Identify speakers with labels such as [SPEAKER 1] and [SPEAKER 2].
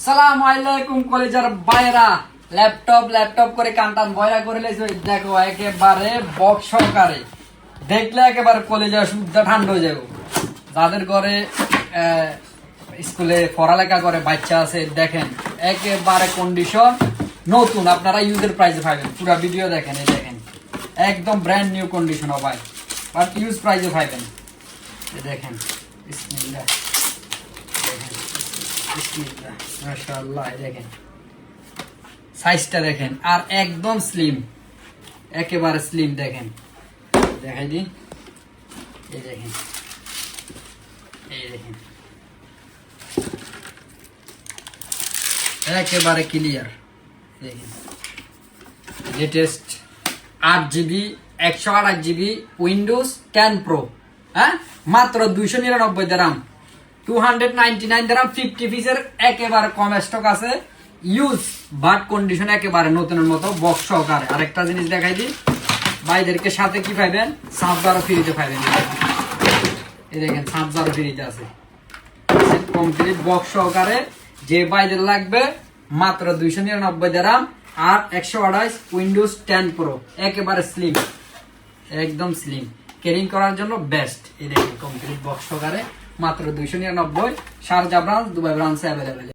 [SPEAKER 1] সালাম আলাইকুম কলেজের বাইরা ল্যাপটপ করে কান্টান বয়রা করে লেছো দেখো একেবারে বক্স সহকারে দেখলে একেবারে কলেজে শুদ্ধ ঠান্ডা হয়ে যাবে। যাদের ঘরে স্কুলে পড়ালেখা করে বাচ্চা আছে দেখেন একেবারে কন্ডিশন নতুন, আপনারা ইউজের প্রাইসে পাবেন। পুরো ভিডিও দেখেন, এই দেখেন একদম ব্র্যান্ড নিউ কন্ডিশন হবে, বাট ইউজ প্রাইসে পাবেন। এই দেখেন বিসমিল্লাহ, মাশাআল্লাহ, দেখেন সাইজটা দেখেন, আর একদম স্লিম, একেবারে স্লিম। দেখেন দেখাই দিন, এই দেখেন, এই দেখেন একেবারে ক্লিয়ার। দেখেন latest 8GB 128GB Windows 10 pro, হ্যাঁ মাত্র 299 দিরহাম, 299 দিরহাম। 50 পিসের একেবারে কম স্টক আছে, ইউজ বাট কন্ডিশন একেবারে নতুনের মতো বক্স সহকারে। আরেকটা জিনিস দেখাই দিই, ভাইদেরকে সাথে কি পাইবেন, চার্জারও ফ্রিতে পাইবেন। এই দেখেন চার্জারও ফ্রিতে আছে, কমপ্লিট বক্স সহকারে। যে ভাইদের লাগবে মাত্র 299 দিরহাম আর 128 উইন্ডোজ 10 প্রো, একেবারে স্লিম, একদম স্লিম, ক্যারিং করার জন্য বেস্ট। এই দেখেন কমপ্লিট বক্স সহকারে মাত্র 299। শারজাহ ব্রাঞ্চ, দুবাই ব্রাঞ্চে অ্যাভেলেবেল।